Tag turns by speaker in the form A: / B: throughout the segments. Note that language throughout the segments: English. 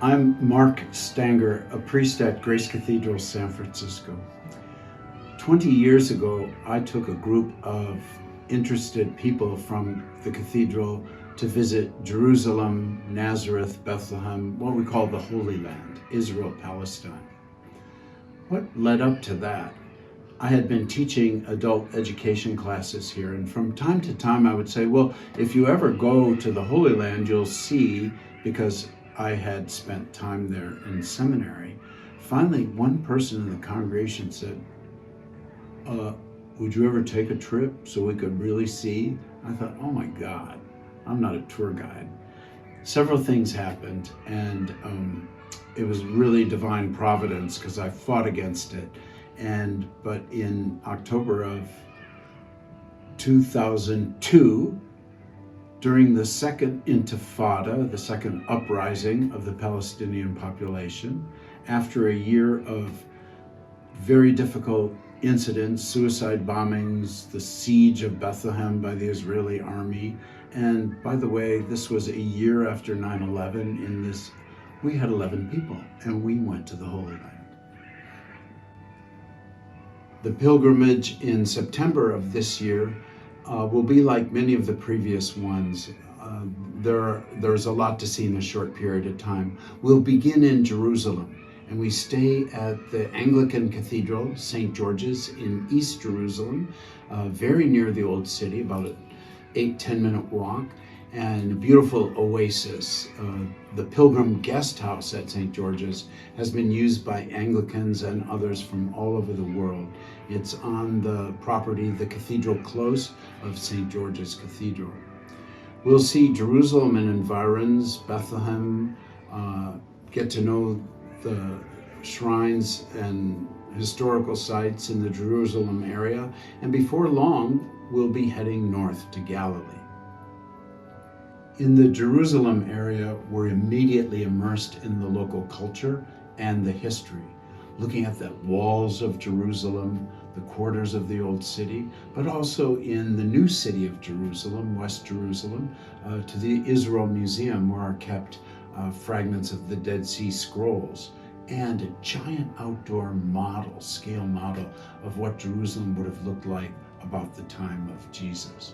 A: I'm Mark Stanger, a priest at Grace Cathedral, San Francisco. 20 years ago, I took a group of interested people from the cathedral to visit Jerusalem, Nazareth, Bethlehem, what we call the Holy Land, Israel, Palestine. What led up to that? I had been teaching adult education classes here, and from time to time I would say, well, if you ever go to the Holy Land, you'll see, because I had spent time there in seminary. Finally, one person in the congregation said, would you ever take a trip so we could really see? I thought, oh my God, I'm not a tour guide. Several things happened, and it was really divine providence because I fought against it. But in October of 2002, during the second intifada, the second uprising of the Palestinian population, after a year of very difficult incidents, suicide bombings, the siege of Bethlehem by the Israeli army, and by the way, this was a year after 9/11. We had 11 people, and we went to the Holy Land. The pilgrimage in September of this year will be like many of the previous ones. There's a lot to see in a short period of time. We'll begin in Jerusalem, and we stay at the Anglican Cathedral, St. George's in East Jerusalem, very near the Old City, about an 8-10 minute walk, and a beautiful oasis. The Pilgrim Guest House at St. George's has been used by Anglicans and others from all over the world. It's on the property, the Cathedral Close of St. George's Cathedral. We'll see Jerusalem and environs, Bethlehem, get to know the shrines and historical sites in the Jerusalem area, and before long, we'll be heading north to Galilee. In the Jerusalem area, we're immediately immersed in the local culture and the history, looking at the walls of Jerusalem, the quarters of the old city, but also in the new city of Jerusalem, West Jerusalem, to the Israel Museum, where are kept fragments of the Dead Sea Scrolls, and a giant outdoor scale model of what Jerusalem would have looked like about the time of Jesus.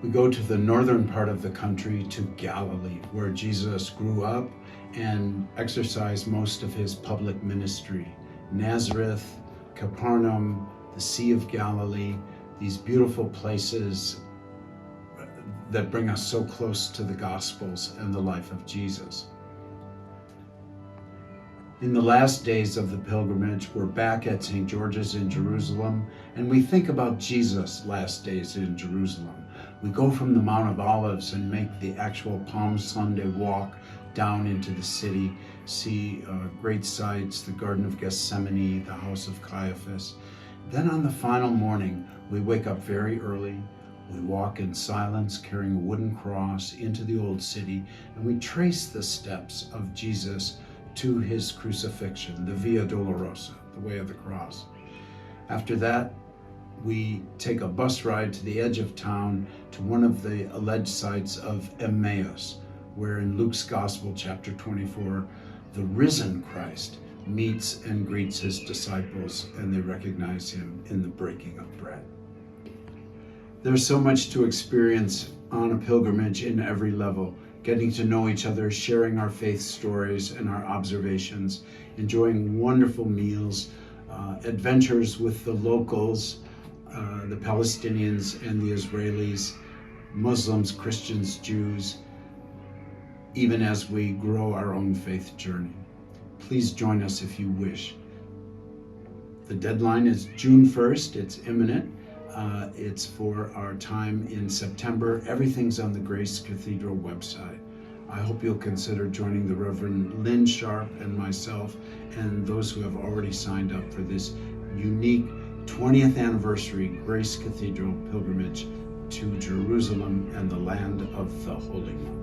A: We go to the northern part of the country, to Galilee, where Jesus grew up and exercised most of his public ministry. Nazareth, Capernaum, the Sea of Galilee, these beautiful places that bring us so close to the Gospels and the life of Jesus. In the last days of the pilgrimage, we're back at St. George's in Jerusalem, and we think about Jesus' last days in Jerusalem. We go from the Mount of Olives and make the actual Palm Sunday walk down into the city, see great sights, the Garden of Gethsemane, the house of Caiaphas. Then on the final morning, we wake up very early. We walk in silence, carrying a wooden cross into the old city, and we trace the steps of Jesus to his crucifixion, the Via Dolorosa, the way of the cross. After that, we take a bus ride to the edge of town to one of the alleged sites of Emmaus, where in Luke's Gospel, chapter 24, the risen Christ meets and greets his disciples, and they recognize him in the breaking of bread. There's so much to experience on a pilgrimage in every level, getting to know each other, sharing our faith stories and our observations, enjoying wonderful meals, adventures with the locals, the Palestinians and the Israelis, Muslims, Christians, Jews, even as we grow our own faith journey. Please join us if you wish. The deadline is June 1st. It's imminent. It's for our time in September. Everything's on the Grace Cathedral website. I hope you'll consider joining the Reverend Lynne Sharp and myself and those who have already signed up for this unique 20th anniversary Grace Cathedral pilgrimage to Jerusalem and the land of the Holy One.